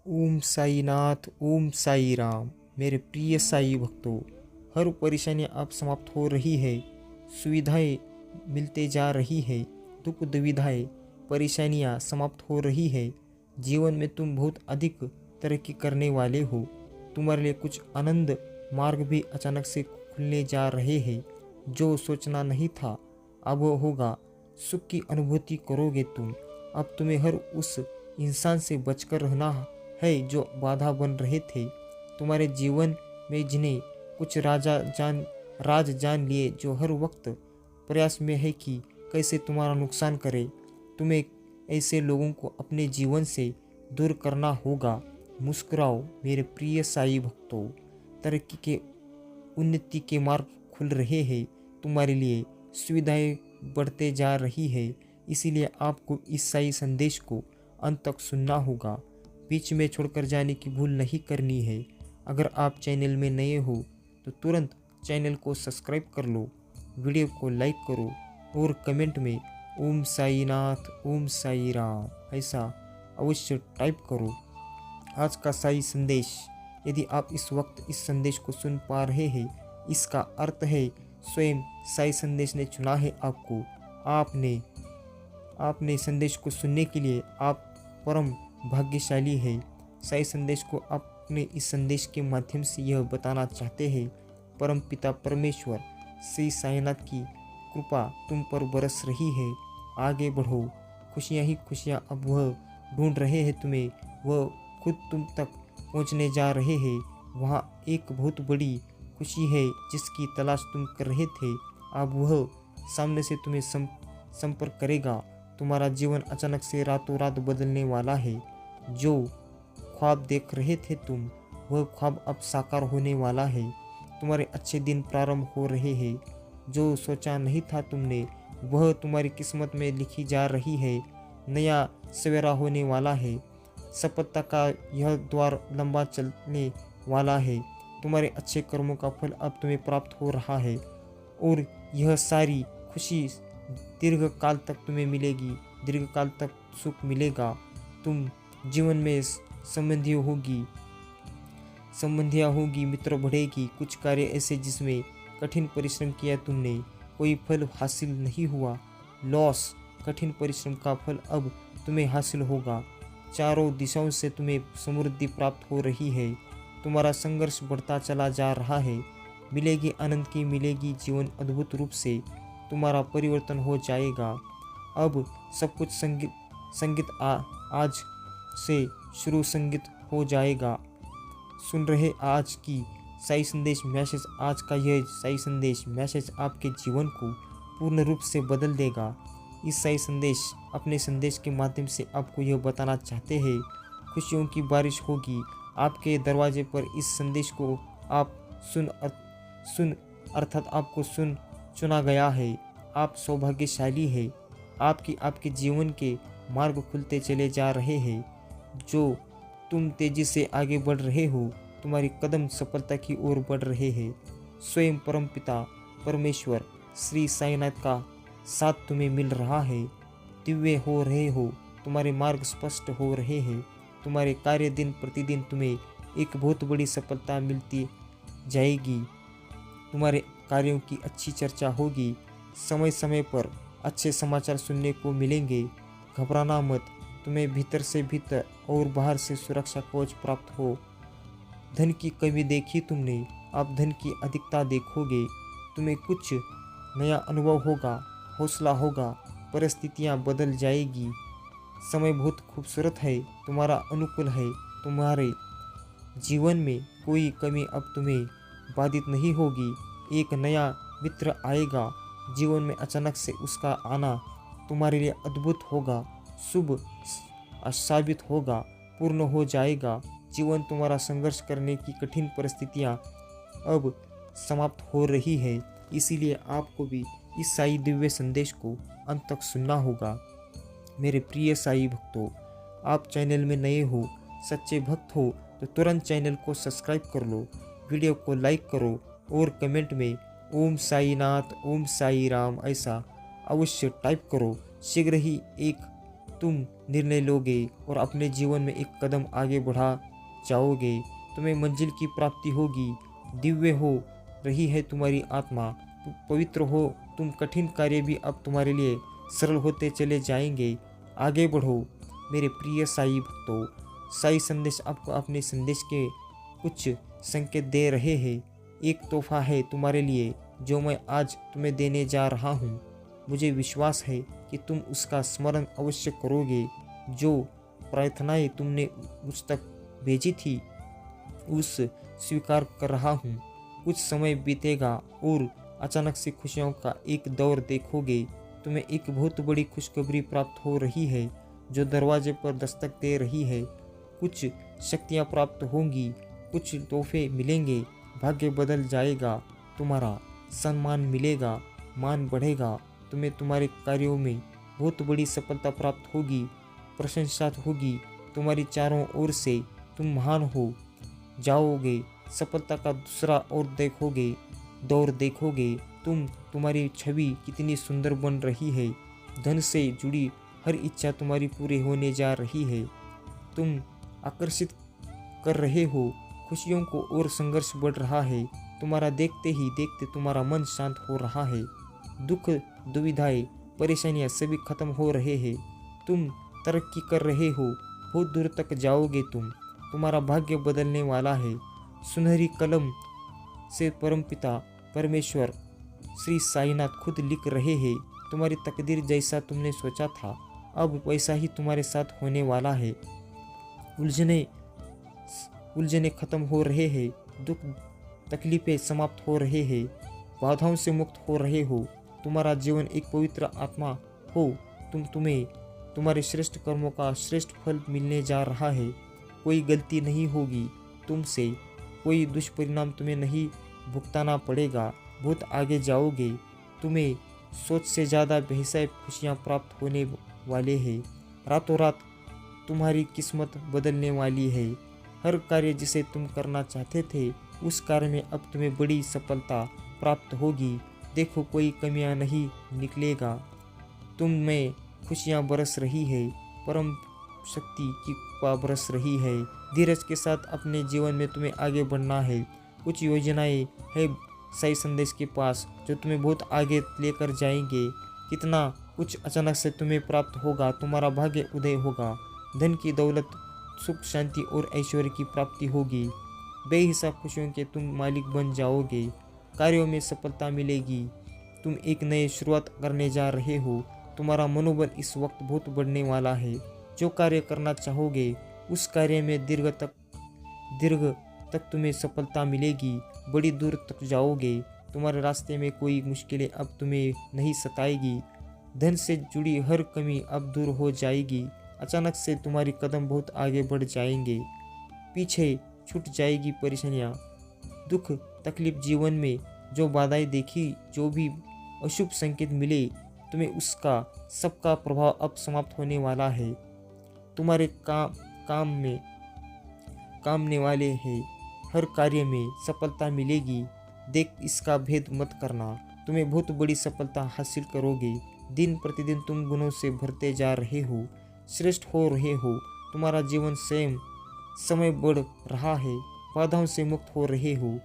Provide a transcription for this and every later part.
ओम साईनाथ, ओम साई राम। मेरे प्रिय साई भक्तों, हर परेशानी अब समाप्त हो रही है, सुविधाएं मिलते जा रही है, दुख दुविधाएं परेशानियां समाप्त हो रही है। जीवन में तुम बहुत अधिक तरक्की करने वाले हो। तुम्हारे लिए कुछ आनंद मार्ग भी अचानक से खुलने जा रहे हैं। जो सोचना नहीं था अब वो होगा। सुख की अनुभूति करोगे तुम। अब तुम्हें हर उस इंसान से बचकर रहना है जो बाधा बन रहे थे तुम्हारे जीवन में, जिन्हें कुछ राज जान लिए, जो हर वक्त प्रयास में है कि कैसे तुम्हारा नुकसान करे। तुम्हें ऐसे लोगों को अपने जीवन से दूर करना होगा। मुस्कुराओ मेरे प्रिय साई भक्तों, तरक्की के उन्नति के मार्ग खुल रहे हैं। तुम्हारे लिए सुविधाएं बढ़ते जा रही है। इसीलिए आपको इस साई संदेश को अंत तक सुनना होगा। बीच में छोड़कर जाने की भूल नहीं करनी है। अगर आप चैनल में नए हो तो तुरंत चैनल को सब्सक्राइब कर लो, वीडियो को लाइक करो और कमेंट में ओम साईनाथ, ओम साई राम ऐसा अवश्य टाइप करो। आज का साई संदेश, यदि आप इस वक्त इस संदेश को सुन पा रहे हैं, इसका अर्थ है स्वयं साई संदेश ने चुना है आपको। आपने संदेश को सुनने के लिए आप परम भाग्यशाली है। साई संदेश को अपने इस संदेश के माध्यम से यह बताना चाहते हैं, परम पिता परमेश्वर श्री साईनाथ की कृपा तुम पर बरस रही है। आगे बढ़ो, खुशियाँ ही खुशियाँ अब वह ढूंढ रहे हैं तुम्हें। वह खुद तुम तक पहुँचने जा रहे हैं। वहाँ एक बहुत बड़ी खुशी है जिसकी तलाश तुम कर रहे थे। अब वह सामने से तुम्हें संपर्क करेगा। तुम्हारा जीवन अचानक से रातों रात बदलने वाला है। जो ख्वाब देख रहे थे तुम, वह ख्वाब अब साकार होने वाला है। तुम्हारे अच्छे दिन प्रारंभ हो रहे हैं। जो सोचा नहीं था तुमने, वह तुम्हारी किस्मत में लिखी जा रही है। नया सवेरा होने वाला है। सफलता का यह द्वार लंबा चलने वाला है। तुम्हारे अच्छे कर्मों का फल अब तुम्हें प्राप्त हो रहा है और यह सारी खुशी दीर्घ काल तक तुम्हें मिलेगी। दीर्घ काल तक सुख मिलेगा। तुम जीवन में संबंधियाँ होगी, मित्र बढ़ेगी। कुछ कार्य ऐसे जिसमें कठिन परिश्रम किया तुमने, कोई फल हासिल नहीं हुआ। लॉस, कठिन परिश्रम का फल अब तुम्हें हासिल होगा। चारों दिशाओं से तुम्हें समृद्धि प्राप्त हो रही है। तुम्हारा संघर्ष बढ़ता चला जा रहा है। मिलेगी आनंद की मिलेगी जीवन अद्भुत रूप से। तुम्हारा परिवर्तन हो जाएगा। अब सब कुछ संगीत आज से शुरू संगीत हो जाएगा। सुन रहे आज की साई संदेश मैसेज, आज का यह साई संदेश मैसेज आपके जीवन को पूर्ण रूप से बदल देगा। इस साई संदेश अपने संदेश के माध्यम से आपको यह बताना चाहते हैं, खुशियों की बारिश होगी आपके दरवाजे पर। इस संदेश को आप सुन अर्थात आपको चुना गया है। आप सौभाग्यशाली है। आपके जीवन के मार्ग खुलते चले जा रहे हैं। जो तुम तेजी से आगे बढ़ रहे हो, तुम्हारी कदम सफलता की ओर बढ़ रहे हैं। स्वयं परम पिता परमेश्वर श्री साईनाथ का साथ तुम्हें मिल रहा है। दिव्य हो रहे हो, तुम्हारे मार्ग स्पष्ट हो रहे हैं। तुम्हारे कार्य दिन प्रतिदिन तुम्हें एक बहुत बड़ी सफलता मिलती जाएगी। तुम्हारे कार्यों की अच्छी चर्चा होगी। समय समय पर अच्छे समाचार सुनने को मिलेंगे। घबराना मत, तुम्हें भीतर से भीतर और बाहर से सुरक्षा कवच प्राप्त हो। धन की कमी देखी तुमने, अब धन की अधिकता देखोगे। तुम्हें कुछ नया अनुभव होगा, हौसला होगा, परिस्थितियाँ बदल जाएगी। समय बहुत खूबसूरत है, तुम्हारा अनुकूल है। तुम्हारे जीवन में कोई कमी अब तुम्हें बाधित नहीं होगी। एक नया मित्र आएगा। जीवन में अचानक से उसका आना तुम्हारे लिए अद्भुत होगा, शुभ साबित होगा, पूर्ण हो जाएगा। जीवन तुम्हारा संघर्ष करने की कठिन परिस्थितियाँ अब समाप्त हो रही है। इसीलिए आपको भी इस साई दिव्य संदेश को अंत तक सुनना होगा। मेरे प्रिय साई भक्तों, आप चैनल में नए हो, सच्चे भक्त हो तो तुरंत चैनल को सब्सक्राइब कर लो, वीडियो को लाइक करो और कमेंट में ओम साईनाथ, ओम साई राम ऐसा अवश्य टाइप करो। शीघ्र ही एक तुम निर्णय लोगे और अपने जीवन में एक कदम आगे बढ़ा जाओगे। तुम्हें मंजिल की प्राप्ति होगी। दिव्य हो रही है तुम्हारी आत्मा, पवित्र हो तुम। कठिन कार्य भी अब तुम्हारे लिए सरल होते चले जाएंगे। आगे बढ़ो मेरे प्रिय साई भक्तों। साई संदेश आपको अपने संदेश के कुछ संकेत दे रहे हैं। एक तोहफा है तुम्हारे लिए जो मैं आज तुम्हें देने जा रहा हूँ। मुझे विश्वास है कि तुम उसका स्मरण अवश्य करोगे। जो प्रार्थनाएं तुमने मुझ तक भेजी थी उस स्वीकार कर रहा हूँ। कुछ समय बीतेगा और अचानक से खुशियों का एक दौर देखोगे। तुम्हें एक बहुत बड़ी खुशखबरी प्राप्त हो रही है जो दरवाजे पर दस्तक दे रही है। कुछ शक्तियाँ प्राप्त होंगी, कुछ तोहफे मिलेंगे, भाग्य बदल जाएगा, तुम्हारा सम्मान मिलेगा, मान बढ़ेगा। तुम्हें तुम्हारे कार्यों में बहुत बड़ी सफलता प्राप्त होगी, प्रशंसा होगी तुम्हारी चारों ओर से। तुम महान हो जाओगे, सफलता का दूसरा और देखोगे दौर देखोगे तुम। तुम्हारी छवि कितनी सुंदर बन रही है। धन से जुड़ी हर इच्छा तुम्हारी पूरी होने जा रही है। तुम आकर्षित कर रहे हो खुशियों को और संघर्ष बढ़ रहा है। तुम्हारा देखते ही देखते तुम्हारा मन शांत हो रहा है। दुख, दुविधाएं, परेशानियां सभी खत्म हो रहे हैं। तुम तरक्की कर रहे हो, बहुत दूर तक जाओगे तुम। तुम्हारा भाग्य बदलने वाला है। सुनहरी कलम से परमपिता परमेश्वर श्री साईनाथ खुद लिख रहे हैं। तुम्हारी तकदीर जैसा तुमने सोचा था अब वैसा ही तुम्हारे साथ होने वाला है। उलझने खत्म हो रहे हैं, दुख तकलीफें समाप्त हो रहे हैं, बाधाओं से मुक्त हो रहे हो। तुम्हारा जीवन एक पवित्र आत्मा हो। तुम्हें तुम्हारे श्रेष्ठ कर्मों का श्रेष्ठ फल मिलने जा रहा है। कोई गलती नहीं होगी तुमसे, कोई दुष्परिणाम तुम्हें नहीं भुगताना पड़ेगा। बहुत आगे जाओगे। तुम्हें सोच से ज़्यादा बेहतर खुशियाँ प्राप्त होने वाले हैं। रातों रात तुम्हारी किस्मत बदलने वाली है। हर कार्य जिसे तुम करना चाहते थे उस कार्य में अब तुम्हें बड़ी सफलता प्राप्त होगी। देखो कोई कमियां नहीं निकलेगा। तुम में खुशियां बरस रही है, परम शक्ति की कृपा बरस रही है। धीरज के साथ अपने जीवन में तुम्हें आगे बढ़ना है। कुछ योजनाएं है साई संदेश के पास जो तुम्हें बहुत आगे लेकर जाएंगे। कितना कुछ अचानक से तुम्हें प्राप्त होगा। तुम्हारा भाग्य उदय होगा। धन की दौलत, सुख, शांति और ऐश्वर्य की प्राप्ति होगी। बेहिसाब खुशियों के तुम मालिक बन जाओगे। कार्यों में सफलता मिलेगी। तुम एक नई शुरुआत करने जा रहे हो। तुम्हारा मनोबल इस वक्त बहुत बढ़ने वाला है। जो कार्य करना चाहोगे उस कार्य में दीर्घ तक तुम्हें सफलता मिलेगी। बड़ी दूर तक जाओगे। तुम्हारे रास्ते में कोई मुश्किलें अब तुम्हें नहीं सताएगी। धन से जुड़ी हर कमी अब दूर हो जाएगी। अचानक से तुम्हारी कदम बहुत आगे बढ़ जाएंगे। पीछे छूट जाएगी परेशानियाँ, दुख, तकलीफ। जीवन में जो बाधाएं देखी, जो भी अशुभ संकेत मिले तुम्हें, उसका सबका प्रभाव अब समाप्त होने वाला है। तुम्हारे कामने वाले हैं। हर कार्य में सफलता मिलेगी। देख इसका भेद मत करना। तुम्हें बहुत बड़ी सफलता हासिल करोगे। दिन प्रतिदिन तुम गुणों से भरते जा रहे हो, श्रेष्ठ हो रहे हो। तुम्हारा जीवन स्वयं समय बढ़ रहा है। बाधाओं से मुक्त हो रहे हो।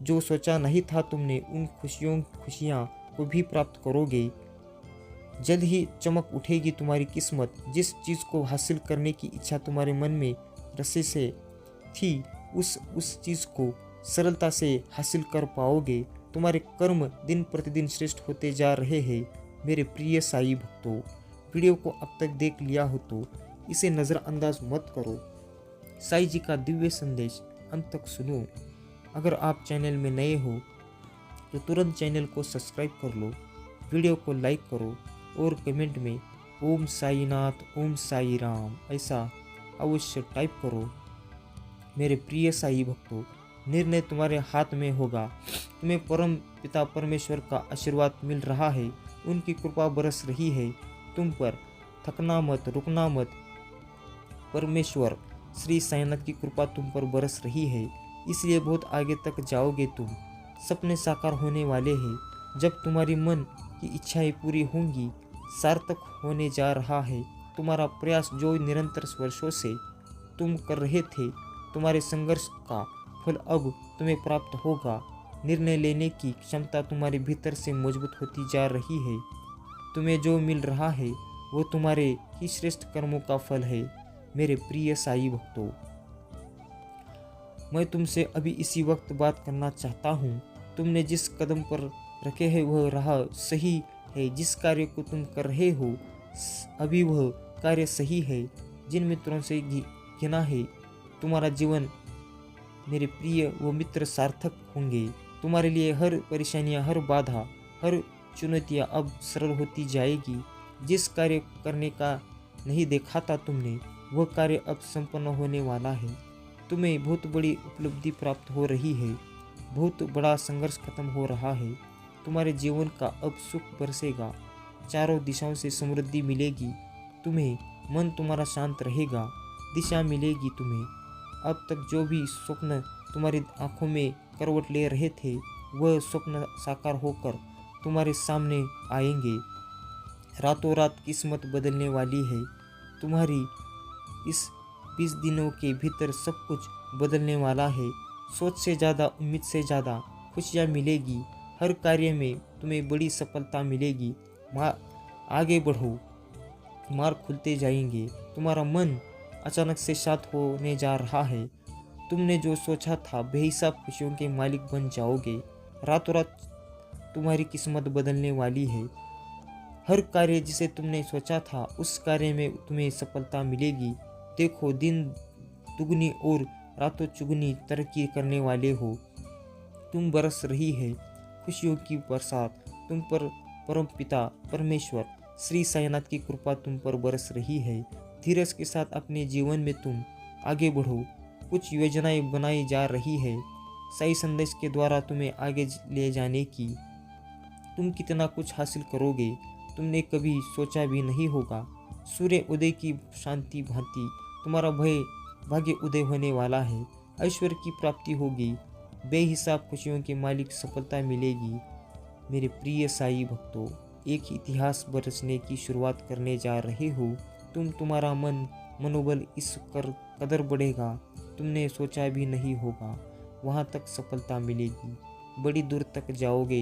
जो सोचा नहीं था तुमने उन खुशियाँ को भी प्राप्त करोगे। जल्द ही चमक उठेगी तुम्हारी किस्मत। जिस चीज़ को हासिल करने की इच्छा तुम्हारे मन में रस्से से थी उस चीज़ को सरलता से हासिल कर पाओगे। तुम्हारे कर्म दिन प्रतिदिन श्रेष्ठ होते जा रहे हैं। मेरे प्रिय साई भक्तों, वीडियो को अब तक देख लिया हो तो इसे नज़रअंदाज मत करो। साई जी का दिव्य संदेश अंत तक सुनो। अगर आप चैनल में नए हो तो तुरंत चैनल को सब्सक्राइब कर लो, वीडियो को लाइक करो और कमेंट में ओम साईनाथ, ओम साई राम ऐसा अवश्य टाइप करो। मेरे प्रिय साई भक्तों, निर्णय तुम्हारे हाथ में होगा। तुम्हें परम पिता परमेश्वर का आशीर्वाद मिल रहा है। उनकी कृपा बरस रही है तुम पर। थकना मत, रुकना मत। परमेश्वर श्री साईनाथ की कृपा तुम पर बरस रही है, इसलिए बहुत आगे तक जाओगे तुम। सपने साकार होने वाले हैं। जब तुम्हारी मन की इच्छाएं पूरी होंगी, सार्थक होने जा रहा है। तुम्हारा प्रयास जो निरंतर वर्षों से तुम कर रहे थे, तुम्हारे संघर्ष का फल अब तुम्हें प्राप्त होगा। निर्णय लेने की क्षमता तुम्हारे भीतर से मजबूत होती जा रही है। तुम्हें जो मिल रहा है वो तुम्हारे ही श्रेष्ठ कर्मों का फल है। मेरे प्रिय साई भक्तों, मैं तुमसे अभी इसी वक्त बात करना चाहता हूँ। तुमने जिस कदम पर रखे है वह राह सही है। जिस कार्य को तुम कर रहे हो अभी वह कार्य सही है। जिन मित्रों से घिना है तुम्हारा जीवन मेरे प्रिय वो मित्र सार्थक होंगे। तुम्हारे लिए हर परेशानियां, हर बाधा, हर चुनौतियां अब सरल होती जाएगी। जिस कार्य करने का नहीं देखा था तुमने, वह कार्य अब संपन्न होने वाला है। तुम्हें बहुत बड़ी उपलब्धि प्राप्त हो रही है। बहुत बड़ा संघर्ष खत्म हो रहा है। तुम्हारे जीवन का अब सुख बरसेगा। चारों दिशाओं से समृद्धि मिलेगी। तुम्हें मन तुम्हारा शांत रहेगा। दिशा मिलेगी तुम्हें। अब तक जो भी स्वप्न तुम्हारी आंखों में करवट ले रहे थे वह स्वप्न साकार होकर तुम्हारे सामने आएंगे। रातों रात किस्मत बदलने वाली है। तुम्हारी इस 20 दिनों के भीतर सब कुछ बदलने वाला है। सोच से ज़्यादा, उम्मीद से ज़्यादा खुशियाँ मिलेगी। हर कार्य में तुम्हें बड़ी सफलता मिलेगी। आगे बढ़ो, मार्ग खुलते जाएंगे। तुम्हारा मन अचानक से शांत होने जा रहा है। तुमने जो सोचा था बेहिसाब खुशियों के मालिक बन जाओगे। रातों रात तुम्हारी किस्मत बदलने वाली है। हर कार्य जिसे तुमने सोचा था उस कार्य में तुम्हें सफलता मिलेगी। देखो, दिन दुगनी और रातों चुगनी तरक्की करने वाले हो। तुम बरस रही है खुशियों की बरसात। तुम पर परम पिता परमेश्वर श्री साईनाथ की कृपा तुम पर बरस रही है। धीरज के साथ अपने जीवन में तुम आगे बढ़ो। कुछ योजनाएं बनाई जा रही है साई संदेश के द्वारा तुम्हें आगे ले जाने की। तुम कितना कुछ हासिल करोगे तुमने कभी सोचा भी नहीं होगा। सूर्य उदय की शांति भांति तुम्हारा भाग्य उदय होने वाला है। ऐश्वर्य की प्राप्ति होगी। बेहिसाब खुशियों के मालिक सफलता मिलेगी। मेरे प्रिय साई भक्तों, एक इतिहास बरसने की शुरुआत करने जा रहे हो। तुम्हारा मनोबल इस कदर बढ़ेगा तुमने सोचा भी नहीं होगा। वहाँ तक सफलता मिलेगी। बड़ी दूर तक जाओगे।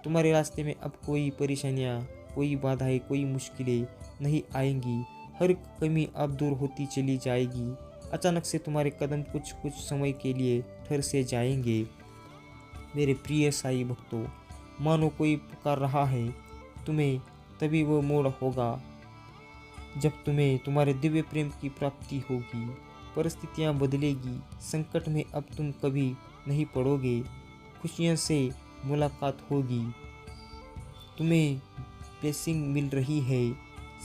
तुम्हारे रास्ते में अब कोई परेशानियाँ, कोई बाधाएं, कोई मुश्किलें नहीं आएंगी। हर कमी अब दूर होती चली जाएगी। अचानक से तुम्हारे कदम कुछ समय के लिए ठहर से जाएंगे। मेरे प्रिय साई भक्तों, मानो कोई पुकार रहा है तुम्हें। तभी वो मोड़ होगा जब तुम्हें तुम्हारे दिव्य प्रेम की प्राप्ति होगी। परिस्थितियाँ बदलेगी। संकट में अब तुम कभी नहीं पड़ोगे। खुशियों से मुलाकात होगी। तुम्हें ब्लेसिंग मिल रही है।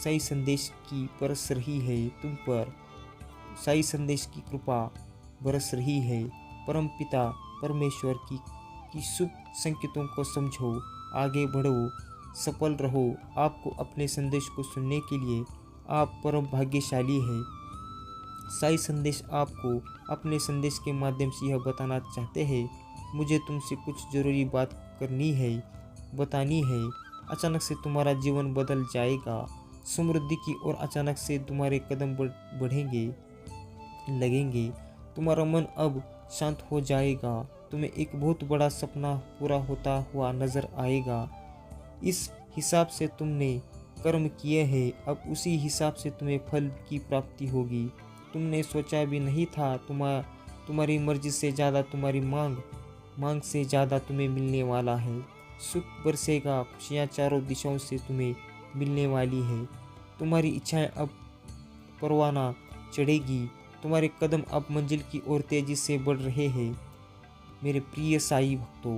साई संदेश की बरस रही है तुम पर। साई संदेश की कृपा बरस रही है। परम पिता परमेश्वर की शुभ संकेतों को समझो। आगे बढ़ो, सफल रहो। आपको अपने संदेश को सुनने के लिए आप परम भाग्यशाली हैं। साई संदेश आपको अपने संदेश के माध्यम से यह बताना चाहते हैं, मुझे तुमसे कुछ ज़रूरी बात करनी है, बतानी है। अचानक से तुम्हारा जीवन बदल जाएगा। समृद्धि की ओर अचानक से तुम्हारे कदम बढ़ेंगे लगेंगे। तुम्हारा मन अब शांत हो जाएगा। तुम्हें एक बहुत बड़ा सपना पूरा होता हुआ नजर आएगा। इस हिसाब से तुमने कर्म किए हैं, अब उसी हिसाब से तुम्हें फल की प्राप्ति होगी। तुमने सोचा भी नहीं था तुम्हारी मर्जी से ज़्यादा, तुम्हारी मांग से ज़्यादा तुम्हें मिलने वाला है। सुख बरसेगा। खुशियाँ चारों दिशाओं से तुम्हें मिलने वाली है। तुम्हारी इच्छाएं अब परवाना चढ़ेगी। तुम्हारे कदम अब मंजिल की ओर तेजी से बढ़ रहे हैं। मेरे प्रिय साई भक्तों,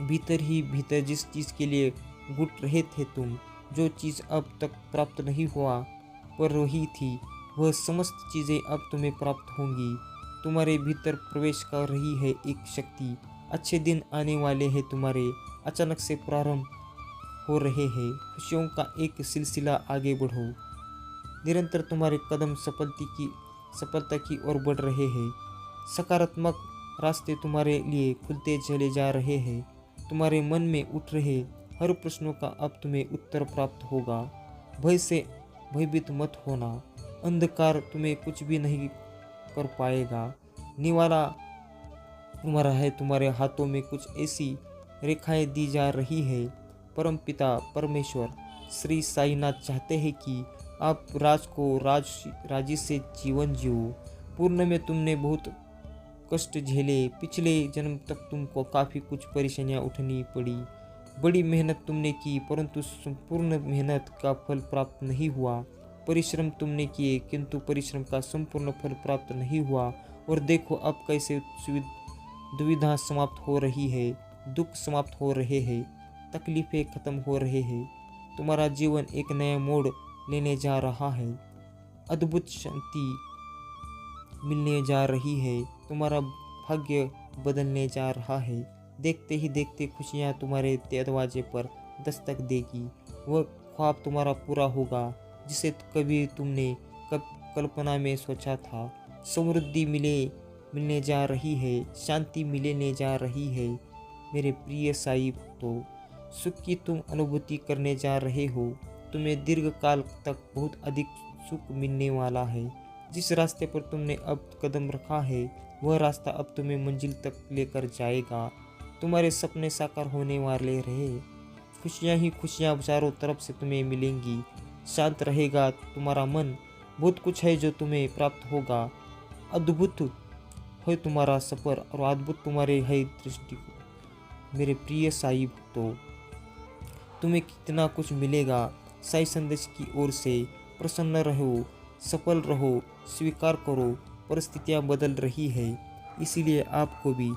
भीतर ही भीतर जिस चीज़ के लिए घुट रहे थे तुम, जो चीज़ अब तक प्राप्त नहीं हुआ पर रही थी, वह समस्त चीज़ें अब तुम्हें प्राप्त होंगी। तुम्हारे भीतर प्रवेश कर रही है एक शक्ति। अच्छे दिन आने वाले हैं तुम्हारे। अचानक से प्रारंभ हो रहे हैं खुशियों का एक सिलसिला। आगे बढ़ो। निरंतर तुम्हारे कदम सफलता की ओर बढ़ रहे हैं। सकारात्मक रास्ते तुम्हारे लिए खुलते चले जा रहे हैं। तुम्हारे मन में उठ रहे हर प्रश्नों का अब तुम्हें उत्तर प्राप्त होगा। भय से भयभीत मत होना। अंधकार तुम्हें कुछ भी नहीं कर पाएगा। निवाला तुम्हारा है। तुम्हारे हाथों में कुछ ऐसी रेखाएं दी जा रही है। परमपिता परमेश्वर श्री साईनाथ चाहते हैं कि आप राजी से जीवन जियो। पूर्ण में तुमने बहुत कष्ट झेले। पिछले जन्म तक तुमको काफ़ी कुछ परेशानियां उठनी पड़ी। बड़ी मेहनत तुमने की, परंतु संपूर्ण मेहनत का फल प्राप्त नहीं हुआ। परिश्रम तुमने किए, किंतु परिश्रम का संपूर्ण फल प्राप्त नहीं हुआ। और देखो अब कैसे दुविधा समाप्त हो रही है, दुख समाप्त हो रहे हैं, तकलीफें खत्म हो रहे हैं। तुम्हारा जीवन एक नया मोड़ लेने जा रहा है। अद्भुत शांति मिलने जा रही है। तुम्हारा भाग्य बदलने जा रहा है। देखते ही देखते खुशियाँ तुम्हारे दरवाजे पर दस्तक देगी। वह ख्वाब तुम्हारा पूरा होगा जिसे कभी तुमने कल्पना में सोचा था। समृद्धि मिलने जा रही है, शांति मिलने जा रही है। मेरे प्रिय साई भक्तों, सुख की तुम अनुभूति करने जा रहे हो। तुम्हें दीर्घ काल तक बहुत अधिक सुख मिलने वाला है। जिस रास्ते पर तुमने अब कदम रखा है वह रास्ता अब तुम्हें मंजिल तक लेकर जाएगा। तुम्हारे सपने साकार होने वाले रहे। खुशियाँ ही खुशियाँ चारों तरफ से तुम्हें मिलेंगी। शांत रहेगा तुम्हारा मन। बहुत कुछ है जो तुम्हें प्राप्त होगा। अद्भुत है तुम्हारा सफ़र और अद्भुत तुम्हारे है दृष्टि। मेरे प्रिय साई भक्तों, तुम्हें कितना कुछ मिलेगा। साई संदेश की ओर से प्रसन्न रहो, सफल रहो, स्वीकार करो। परिस्थितियाँ बदल रही है, इसीलिए आपको भी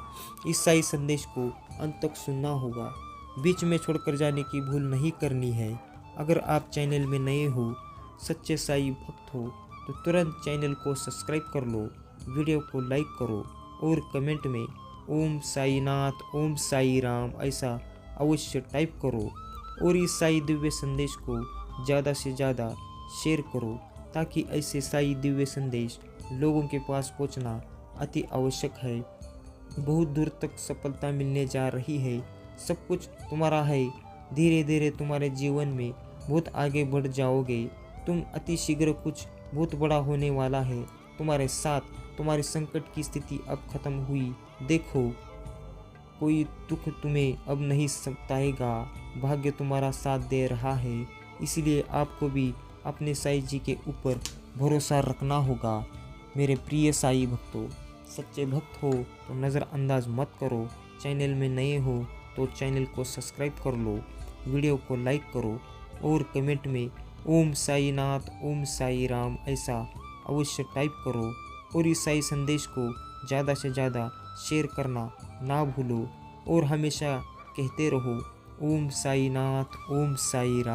इस साई संदेश को अंत तक सुनना होगा। बीच में छोड़कर जाने की भूल नहीं करनी है। अगर आप चैनल में नए हो, सच्चे साई भक्त हो, तो तुरंत चैनल को सब्सक्राइब कर लो, वीडियो को लाइक करो और कमेंट में ओम साईनाथ, ओम साई राम ऐसा अवश्य टाइप करो। और इस साई दिव्य संदेश को ज़्यादा से ज़्यादा शेयर करो, ताकि ऐसे साई दिव्य संदेश लोगों के पास पहुंचना अति आवश्यक है। बहुत दूर तक सफलता मिलने जा रही है। सब कुछ तुम्हारा है। धीरे धीरे तुम्हारे जीवन में बहुत आगे बढ़ जाओगे। तुम अति शीघ्र कुछ बहुत बड़ा होने वाला है तुम्हारे साथ। तुम्हारी संकट की स्थिति अब खत्म हुई। देखो, कोई दुख तुम्हें अब नहीं सताएगा। भाग्य तुम्हारा साथ दे रहा है। इसलिए आपको भी अपने साई जी के ऊपर भरोसा रखना होगा। मेरे प्रिय साई भक्तों, सच्चे भक्त हो तो नज़रअंदाज मत करो। चैनल में नए हो तो चैनल को सब्सक्राइब कर लो, वीडियो को लाइक करो और कमेंट में ओम साईनाथ, ओम साई राम ऐसा अवश्य टाइप करो। और इस साई संदेश को ज़्यादा से ज़्यादा शेयर करना ना भूलो। और हमेशा कहते रहो ओम साईनाथ, ओम साई राम।